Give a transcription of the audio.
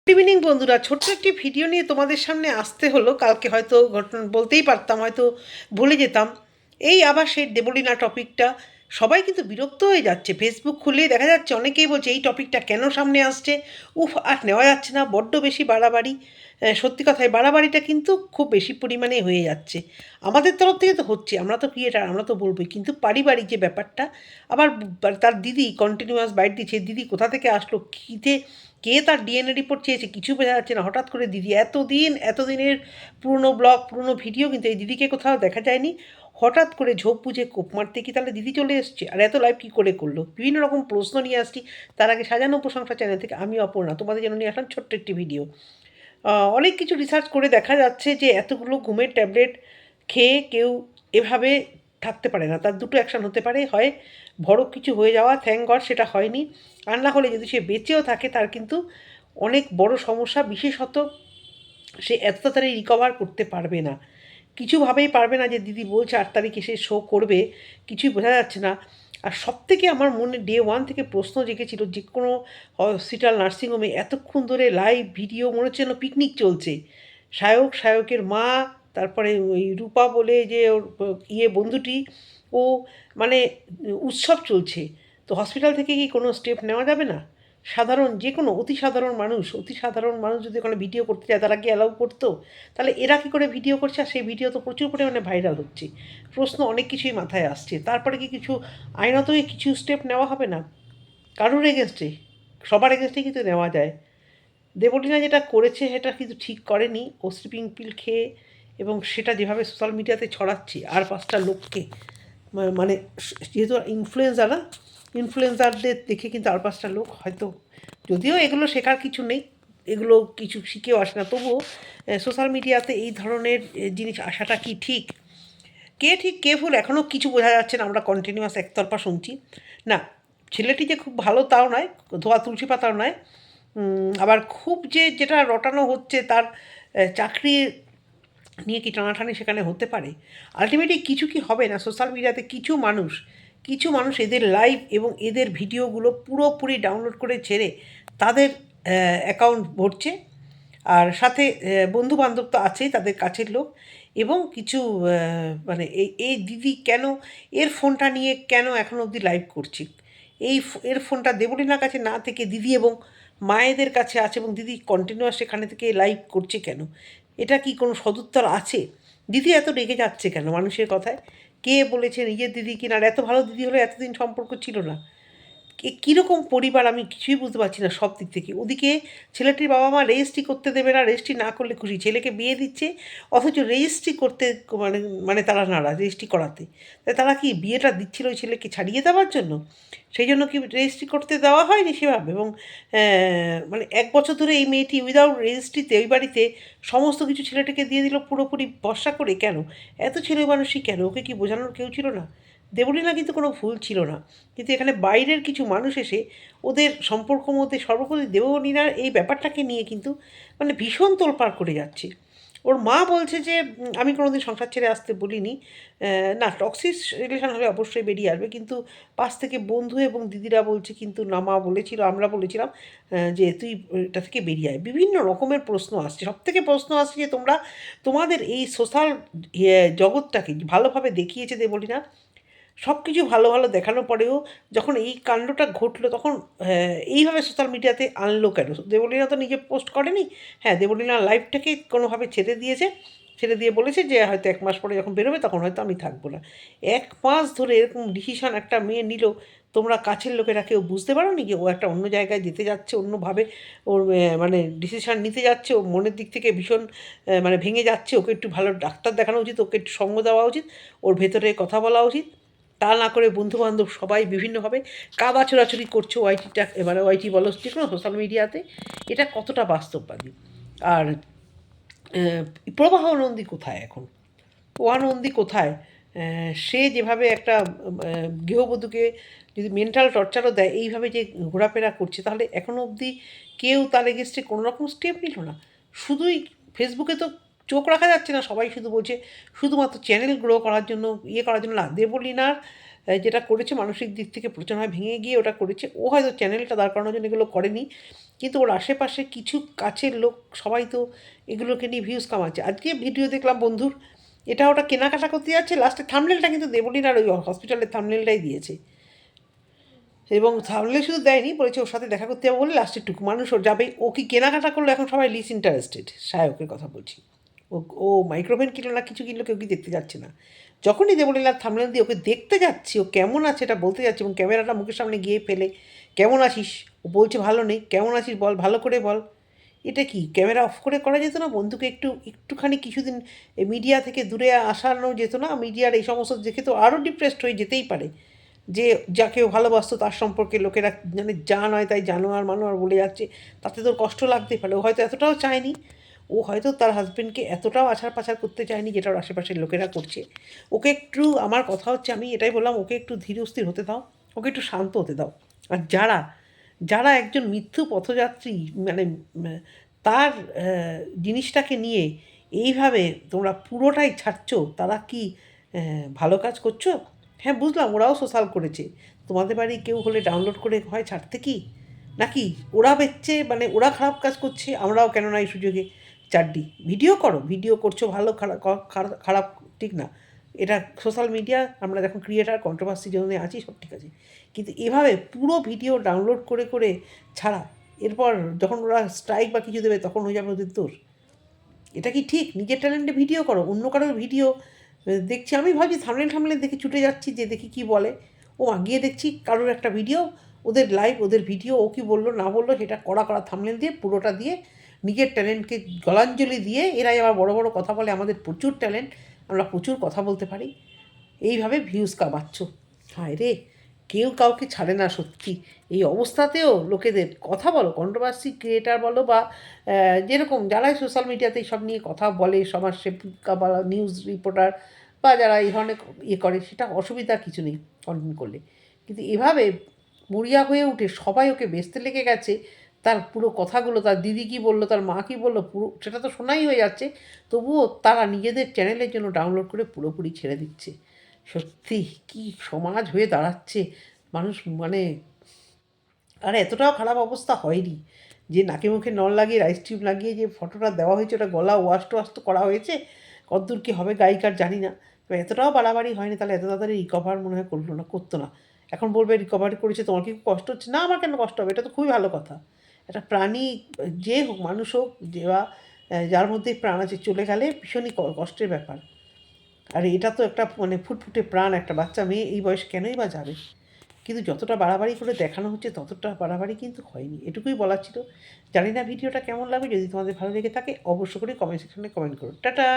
Good evening বন্ধুরা, ছোট্ট একটি ভিডিও নিয়ে তোমাদের সামনে আসতে হলো। কালকে হয়তো ঘটনা বলতেই পারতাম, হয়তো ভুলে যেতাম। এই আবার সেই দেবলীনা টপিকটা সবাই কিন্তু বিরক্ত হয়ে যাচ্ছে। ফেসবুক খুললেই দেখা যাচ্ছে অনেকেই বলছে এই টপিকটা কেন সামনে আসছে, উফ আর নেওয়া যাচ্ছে না, বড্ড বেশি বাড়াবাড়ি। সত্যি কথাই বাড়াবাড়িটা কিন্তু খুব বেশি পরিমাণে হয়ে যাচ্ছে। আমাদের তরফ থেকে তো হচ্ছে, আমরা তো ক্রিয়েটার, আমরা তো বলবোই, কিন্তু পারিবারিক যে ব্যাপারটা আবার তার দিদি কন্টিনিউয়াস বাইট দিচ্ছে। দিদি কোথা থেকে আসলো, কীতে কে তার ডিএনএ রিপোর্ট চেয়েছে কিছু বোঝা যাচ্ছে না। হঠাৎ করে দিদি এতদিনের পুরনো ব্লগ পুরনো ভিডিও, কিন্তু এই দিদিকে কোথাও দেখা যায়নি। হঠাৎ করে ঝোপ বুঝে কোপ মারতে কি তাহলে দিদি চলে এসছে? আর এত লাইভ কী করে করলো? বিভিন্ন রকম প্রশ্ন নিয়ে আসছি। তার আগে সাজানো প্রশংসা চ্যানেল থেকে আমি অপর্ণা তোমাদের জন্য নিয়ে আসলাম ছোট্ট একটি ভিডিও। অনেক কিছু রিসার্চ করে দেখা যাচ্ছে যে এতগুলো ঘুমের ট্যাবলেট খেয়ে কেউ এভাবে থাকতে পারে না। তার দুটো অ্যাকশান হতে পারে, হয় ভড়ক কিছু হয়ে যাওয়া, থ্যাঙ্ক গড সেটা হয়নি। আর না হলে যদি সে বেঁচেও থাকে তার কিন্তু অনেক বড় সমস্যা, বিশেষত সে এত তাড়াতাড়ি রিকভার করতে পারবে না, কিছুভাবেই পারবে না। যে দিদি বলছে 8 তারিখে সে শো করবে, কিছুই বোঝা যাচ্ছে না। আর সবথেকে আমার মনে ডে ওয়ান থেকে প্রশ্ন জেগেছিল, যে কোনো হসপিটাল নার্সিংহোমে এতক্ষণ ধরে লাইভ ভিডিও মনে হচ্ছে যেন পিকনিক চলছে। সায়কের মা, তারপরে ওই রূপা বলে যে ওর বন্ধুটি, ও মানে উৎসব চলছে। তো হসপিটাল থেকে কি কোনো স্টেপ নেওয়া যাবে না? সাধারণ যে কোনো অতি সাধারণ মানুষ যদি ওখানে ভিডিও করতে চায়, তারা কি অ্যালাউ করতো? তাহলে এরা কী করে ভিডিও করছে? আর সেই ভিডিও তো প্রচুর পরিমাণে ভাইরাল হচ্ছে। প্রশ্ন অনেক কিছুই মাথায় আসছে। তারপরে কি কিছু আইনতই কিছু স্টেপ নেওয়া হবে না কারোর এগেনস্টে? সবার এগেনস্টে কিন্তু নেওয়া যায়। দেবলীনা যেটা করেছে সেটা কিন্তু ঠিক করেনি। ও স্লিপিং পিল খেয়ে, এবং সেটা যেভাবে সোশ্যাল মিডিয়াতে ছড়াচ্ছে আর 5টা লোককে, মানে যেহেতু ইনফ্লুয়েন্সারদের দেখে কিন্তু আর 5টা লোক হয়তো, যদিও এগুলো শেখার কিছু নেই, এগুলো কিছু শিখেও আসে না, তবুও সোশ্যাল মিডিয়াতে এই ধরনের জিনিস আসাটা কি ঠিক? কে ঠিক কে ভুল এখনও কিছু বোঝা যাচ্ছে না। আমরা কন্টিনিউয়াস একতরফা শুনছি। না, ছেলেটি যে খুব ভালো তাও নয়, ধোয়া তুলসী পাতাও নয়। আবার খুব যেটা রটানো হচ্ছে তার চাকরি নিয়ে কি টানাটানি সেখানে হতে পারে? আলটিমেটলি কিছু কি হবে না? সোশ্যাল মিডিয়াতে কিছু মানুষ এদের লাইভ এবং এদের ভিডিওগুলো পুরোপুরি ডাউনলোড করে ছেড়ে তাদের অ্যাকাউন্ট ভরছে। আর সাথে বন্ধুবান্ধব তো আছেই, তাদের কাছের লোক, এবং কিছু মানে এই দিদি কেন এর ফোনটা নিয়ে কেন এখনও অবধি লাইভ করছে? এর ফোনটা দেবলীনার কাছে না থেকে দিদি এবং মায়েদের কাছে আছে, এবং দিদি কন্টিনিউয়াস সেখানে থেকে লাইভ করছে কেন? এটা কি কোনো সদুত্তর আছে? দিদি এত রেগে যাচ্ছে কেন মানুষের কথায়? কে বলেছে নিজের দিদি কিনা? আর এত ভালো দিদি হলে এতদিন সম্পর্ক ছিল না? কীরকম পরিবার আমি কিছুই বুঝতে পারছি না সব দিক থেকে। ওদিকে ছেলেটির বাবা মা রেজিস্ট্রি করতে দেবে না, রেজিস্ট্রি না করলে খুশি, ছেলেকে বিয়ে দিচ্ছে, অথচ রেজিস্ট্রি করতে মানে মানে তারা নারাজ রেজিস্ট্রি করাতে। তাই তারা কি বিয়েটা দিচ্ছিল ওই ছেলেকে ছাড়িয়ে দেওয়ার জন্য? সেই জন্য কি রেজিস্ট্রি করতে দেওয়া হয়নি সেভাবে? এবং মানে 1 বছর ধরে এই মেয়েটি উইদাউট রেজিস্ট্রিতে ওই বাড়িতে সমস্ত কিছু ছেলেটিকে দিয়ে দিল পুরোপুরি ভরসা করে। কেন? এত ছেলে মানুষই কেন? ওকে কি বোঝানোর কেউ ছিল না? দেবলীনা কিন্তু কোনো ভুল ছিল না, কিন্তু এখানে বাইরের কিছু মানুষ এসে ওদের সম্পর্ক মধ্যে সর্বোপরি দেবলীনার এই ব্যাপারটাকে নিয়ে কিন্তু মানে ভীষণ তোলপাড় করে যাচ্ছে। ওর মা বলছে যে আমি কোনোদিন সংসার ছেড়ে আসতে বলিনি। না, টক্সিক রিলেশন হলে অবশ্যই বেরিয়ে আসবে, কিন্তু পাশ থেকে বন্ধু এবং দিদিরা বলছে কিন্তু না, মা বলেছিল, আমরা বলেছিলাম যে তুই এটা থেকে বেরিয়ে আয়। বিভিন্ন রকমের প্রশ্ন আসছে। সবথেকে প্রশ্ন আসছে যে তোমাদের এই সোশ্যাল জগৎটাকে ভালোভাবে দেখিয়েছে দেবলীনা। সব কিছু ভালো ভালো দেখানোর পরেও যখন এই কাণ্ডটা ঘটলো, তখন এইভাবে সোশ্যাল মিডিয়াতে আনলো কেন? দেবলীনা তো নিজে পোস্ট করেনি। হ্যাঁ, দেবলীনা লাইভটাকে কোনোভাবে ছেড়ে দিয়েছে, ছেড়ে দিয়ে বলেছে যে হয়তো 1 মাস পরে যখন বেরোবে তখন হয়তো আমি থাকবো না। 1 মাস ধরে এরকম ডিসিশন একটা মেয়ে নিল, তোমরা কাছের লোকেরা কেউ বুঝতে পারোনি যে ও একটা অন্য জায়গায় যেতে যাচ্ছে, অন্যভাবে ওর মানে ডিসিশন নিতে যাচ্ছে, ওর মনের দিক থেকে ভীষণ মানে ভেঙে যাচ্ছে। ওকে একটু ভালো ডাক্তার দেখানো উচিত, ওকে একটু সঙ্গ দেওয়া উচিত, ওর ভেতরে কথা বলা উচিত। তা না করে বন্ধুবান্ধব সবাই বিভিন্নভাবে কাদা ছোড়াছুড়ি করছে ওয়াইটিটা, এবারে ওয়াইটি বলো যে কোনো সোশ্যাল মিডিয়াতে। এটা কতটা বাস্তববাদী? আর প্রবাহ নন্দী কোথায় এখন? প্রবাহ নন্দী কোথায়? সে যেভাবে একটা গৃহবধূকে যদি মেন্টাল টর্চারও দেয়, এইভাবে যে ঘোরাফেরা করছে, তাহলে এখনও অবধি কেউ তার এগেনস্টে কোনো রকম স্টেপ নিল না। শুধুই ফেসবুকে তো চোখ রাখা যাচ্ছে না, সবাই শুধু বলছে শুধুমাত্র চ্যানেল গ্রো করার জন্য, করার জন্য না। দেবলীনার যেটা করেছে মানসিক দিক থেকে প্রচণ্ড ভেঙে গিয়ে ওটা করেছে। ও হয়তো চ্যানেলটা দাঁড় করানোর জন্য এগুলো করেনি, কিন্তু ওর আশেপাশে কিছু কাছের লোক সবাই তো এগুলোকে নিয়ে ভিউজ কামাচ্ছে। আজকে ভিডিও দেখলাম বন্ধুর, এটা ওটা কেনাকাটা করতে যাচ্ছে, লাস্টে থাম্বনেলটা কিন্তু দেবলীনার ওই হসপিটালের থাম্বনেলটাই দিয়েছে, এবং থামলে শুধু দেয়নি, বলেছে ওর সাথে দেখা করতে যাবো বলে লাস্টের টুকু মানুষ ওর যাবেই। ও কি কেনাকাটা করলো এখন সবাই লিস ইন্টারেস্টেড, সায়কের কথা বলছি। ও ও মাইক্রোভেন কিনলো না কিছু কিনলো, কেউ কি দেখতে যাচ্ছে না। যখনই দেবলীলার থামলেন দিয়ে ওকে দেখতে যাচ্ছি ও কেমন আছে এটা বলতে যাচ্ছে, এবং ক্যামেরাটা মুখের সামনে গিয়ে ফেলে কেমন আছিস, ও বলছে ভালো নেই, কেমন আছিস বল, ভালো করে বল। এটা কি ক্যামেরা অফ করে করা যেত না? বন্ধুকে একটুখানি কিছুদিন মিডিয়া থেকে দূরে আসানো যেত না? মিডিয়ার এই সমস্ত দেখে তো আরও ডিপ্রেসড হয়ে যেতেই পারে, যে যাকে ভালোবাসতো তার সম্পর্কে লোকেরা মানে যা নয় তাই জানোয়ার মানোয়ার বলে যাচ্ছে, তাতে তোর কষ্ট লাগতেই পারে। ও হয়তো এতটাও চায়নি, ও হয়তো তার হাজব্যান্ডকে এতটাও আছাড় পাছাড় করতে চায়নি যেটা ওর আশেপাশের লোকেরা করছে। ওকে একটু, আমার কথা হচ্ছে আমি এটাই বললাম, ওকে একটু ধীর স্থির হতে দাও, ওকে একটু শান্ত হতে দাও। আর যারা যারা একজন মিথ্যু পথযাত্রী মানে তার জিনিসটাকে নিয়ে এইভাবে তোমরা পুরোটাই ছাড়ছো, তারা কি ভালো কাজ করছো? হ্যাঁ বুঝলাম, ওরাও সোশ্যাল করেছে, তোমাদের বাড়ি কেউ হলে ডাউনলোড করে হয় ছাড়তে কি? নাকি ওরা বেচছে, মানে ওরা খারাপ কাজ করছে, আমরাও কেন না এই সুযোগে চারডি ভিডিও করো, ভিডিও করছো ভালো, খারাপ খারাপ ঠিক না, এটা সোশ্যাল মিডিয়া, আমরা যখন ক্রিয়েটার কন্ট্রোভার্সি জন্য আছি সব ঠিক আছে, কিন্তু এভাবে পুরো ভিডিও ডাউনলোড করে করে ছাড়া, এরপর যখন ওরা স্ট্রাইক বা কিছু দেবে তখন হয়ে যাবে ওদের দোষ। এটা কি ঠিক? নিজের ট্যালেন্টে ভিডিও করো, অন্য কারোর ভিডিও দেখছি, আমি ভাবছি থামনেল দেখে ছুটে যাচ্ছি যে দেখি কি বলে, ও গিয়ে দেখছি কারোর একটা ভিডিও, ওদের লাইভ, ওদের ভিডিও, ও কি বললো না বললো সেটা কড়া কড়া থামনেল দিয়ে পুরোটা দিয়ে নিজের ট্যালেন্টকে গলাঞ্জলি দিয়ে, এরাই আবার বড় বড় কথা বলে, আমাদের প্রচুর ট্যালেন্ট, আমরা প্রচুর কথা বলতে পারি, এইভাবে ভিউজ কামাচ্ছ। হায় রে, কেউ কাউকে ছাড়ে না সত্যি। এই অবস্থাতেও লোকেদের কথা বলো, কন্ট্রোভার্সি ক্রিয়েটার বলো বা যেরকম যারাই সোশ্যাল মিডিয়াতে সব নিয়ে কথা বলে, সমাজসেবিকা বা নিউজ রিপোর্টার বা যারা এই ধরনের ইয়ে করে, সেটা অসুবিধা কিছু নেই কন্টেন্ট করলে, কিন্তু এভাবে মরিয়া হয়ে উঠে সবাই ওকে বেচতে লেগে গেছে, তার পুরো কথাগুলো, তার দিদি কী বললো, তার মা কী বললো, পুরো সেটা তো শোনাই হয়ে যাচ্ছে, তবুও তারা নিজেদের চ্যানেলের জন্য ডাউনলোড করে পুরোপুরি ছেড়ে দিচ্ছে। সত্যি কী সমাজ হয়ে দাঁড়াচ্ছে মানুষ, মানে আর এতটাও খারাপ অবস্থা হয়নি যে নাকে মুখে নল লাগিয়ে রাইস টিউব লাগিয়ে যে ফটোটা দেওয়া হয়েছে, ওটা গলা ওয়াশ টোয়াশ তো করা হয়েছে, কতদূর কী হবে গায়িকার জানি না, তবে এতটাও বাড়াবাড়ি হয়নি, তাহলে এত তাড়াতাড়ি রিকভার মনে হয় করতো না। এখন বলবে রিকভারি করেছে, তোমার কি কষ্ট হচ্ছে? না, আমার কেন কষ্ট হবে, এটা তো খুবই ভালো কথা। একটা প্রাণী, যে হোক, মানুষ হোক, যে বা যার মধ্যে প্রাণ আছে, চলে গেলে ভীষণই কষ্টের ব্যাপার। আর এটা তো একটা মানে ফুটফুটে প্রাণ, একটা বাচ্চা মেয়ে এই বয়সে কেনই বা যাবে? কিন্তু যতটা বাড়াবাড়ি করে দেখানো হচ্ছে ততটা বাড়াবাড়ি কিন্তু হয়নি, এটুকুই বলার ছিল। জানি না ভিডিওটা কেমন লাগবে, যদি তোমাদের ভালো লেগে থাকে অবশ্য করে কমেন্ট সেকশনে কমেন্ট করো। টাটা।